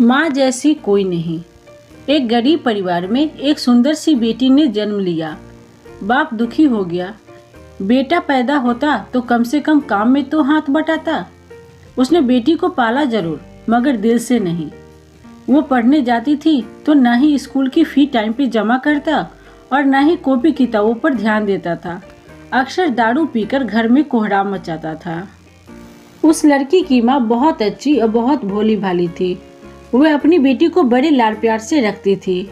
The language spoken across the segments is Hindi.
माँ जैसी कोई नहीं। एक गरीब परिवार में एक सुंदर सी बेटी ने जन्म लिया। बाप दुखी हो गया। बेटा पैदा होता तो कम से कम काम में तो हाथ बटाता। उसने बेटी को पाला जरूर, मगर दिल से नहीं। वो पढ़ने जाती थी तो ना ही स्कूल की फी टाइम पे जमा करता और ना ही कॉपी किताबों पर ध्यान देता था। अक्सर दारू पीकर घर में कोहराम मचाता था। उस लड़की की माँ बहुत अच्छी और बहुत भोली भाली थी। वह अपनी बेटी को बड़े लाड प्यार से रखती थी।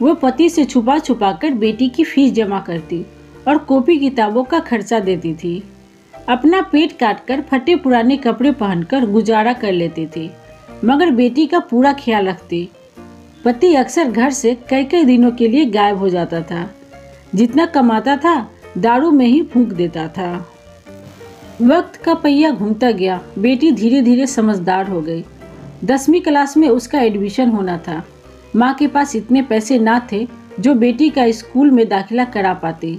वह पति से छुपा छुपा कर बेटी की फीस जमा करती और कॉपी किताबों का खर्चा देती थी। अपना पेट काटकर फटे पुराने कपड़े पहनकर गुजारा कर लेती थी, मगर बेटी का पूरा ख्याल रखती। पति अक्सर घर से कई कई दिनों के लिए गायब हो जाता था। जितना कमाता था दारू में ही फूंक देता था। वक्त का पहिया घूमता गया। बेटी धीरे धीरे समझदार हो गई। 10वीं क्लास में उसका एडमिशन होना था। माँ के पास इतने पैसे ना थे जो बेटी का स्कूल में दाखिला करा पाती।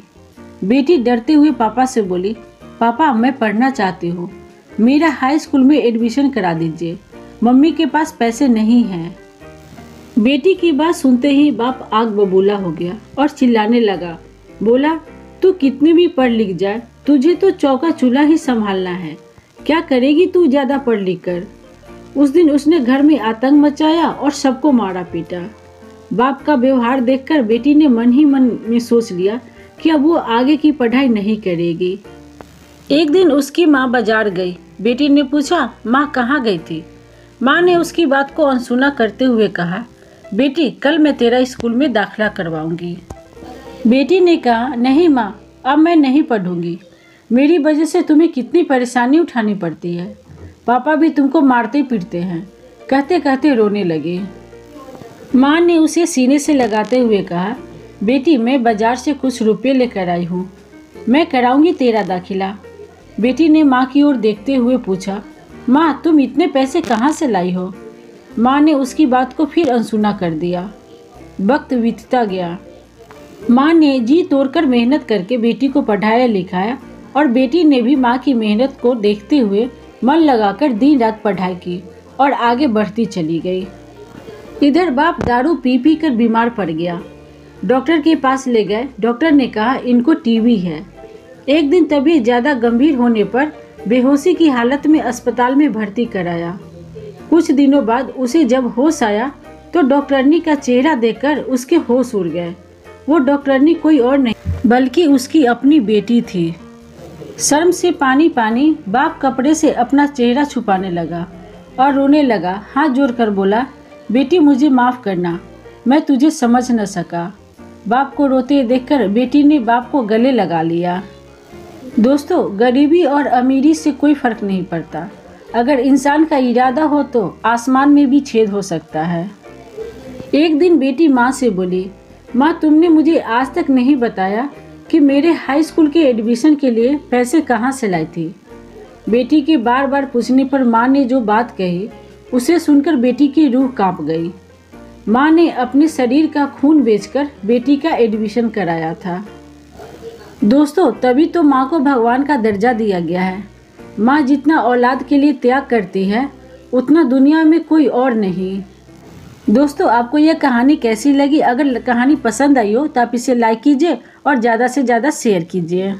बेटी डरते हुए पापा से बोली, पापा मैं पढ़ना चाहती हूँ, मेरा हाई स्कूल में एडमिशन करा दीजिए, मम्मी के पास पैसे नहीं हैं। बेटी की बात सुनते ही बाप आग बबूला हो गया और चिल्लाने लगा। बोला, तू कितनी भी पढ़ लिख जाए, तुझे तो चौका चूल्हा ही संभालना है। क्या करेगी तू ज्यादा पढ़ लिख कर। उस दिन उसने घर में आतंक मचाया और सबको मारा पीटा। बाप का व्यवहार देखकर बेटी ने मन ही मन में सोच लिया कि अब वो आगे की पढ़ाई नहीं करेगी। एक दिन उसकी माँ बाजार गई। बेटी ने पूछा, माँ कहाँ गई थी? माँ ने उसकी बात को अनसुना करते हुए कहा, बेटी कल मैं तेरा स्कूल में दाखिला करवाऊंगी। बेटी ने कहा, नहीं माँ, अब मैं नहीं पढ़ूंगी। मेरी वजह से तुम्हें कितनी परेशानी उठानी पड़ती है। पापा भी तुमको मारते पीटते हैं। कहते कहते रोने लगे। माँ ने उसे सीने से लगाते हुए कहा, बेटी मैं बाजार से कुछ रुपये लेकर आई हूँ, मैं कराऊंगी तेरा दाखिला। बेटी ने माँ की ओर देखते हुए पूछा, माँ तुम इतने पैसे कहाँ से लाई हो? माँ ने उसकी बात को फिर अनसुना कर दिया। वक्त बीतता गया। माँ ने जी तोड़कर मेहनत करके बेटी को पढ़ाया लिखाया और बेटी ने भी माँ की मेहनत को देखते हुए मन लगाकर दिन रात पढ़ाई की और आगे बढ़ती चली गई। इधर बाप दारू पी पी कर बीमार पड़ गया। डॉक्टर के पास ले गए। डॉक्टर ने कहा इनको टीबी है। एक दिन तबीयत ज़्यादा गंभीर होने पर बेहोशी की हालत में अस्पताल में भर्ती कराया। कुछ दिनों बाद उसे जब होश आया तो डॉक्टरनी का चेहरा देखकर उसके होश उड़ गए। वो डॉक्टरनी कोई और नहीं बल्कि उसकी अपनी बेटी थी। शर्म से पानी पानी बाप कपड़े से अपना चेहरा छुपाने लगा और रोने लगा। हाथ जोड़कर बोला, बेटी मुझे माफ़ करना, मैं तुझे समझ न सका। बाप को रोते देखकर बेटी ने बाप को गले लगा लिया। दोस्तों, गरीबी और अमीरी से कोई फ़र्क नहीं पड़ता। अगर इंसान का इरादा हो तो आसमान में भी छेद हो सकता है। एक दिन बेटी माँ से बोली, माँ तुमने मुझे आज तक नहीं बताया कि मेरे हाई स्कूल के एडमिशन के लिए पैसे कहाँ से लाई थी। बेटी के बार बार पूछने पर माँ ने जो बात कही उसे सुनकर बेटी की रूह कांप गई। माँ ने अपने शरीर का खून बेचकर बेटी का एडमिशन कराया था। दोस्तों, तभी तो माँ को भगवान का दर्जा दिया गया है। माँ जितना औलाद के लिए त्याग करती है उतना दुनिया में कोई और नहीं। दोस्तों, आपको यह कहानी कैसी लगी? अगर कहानी पसंद आई हो तो आप इसे लाइक कीजिए और ज़्यादा से ज़्यादा शेयर कीजिए।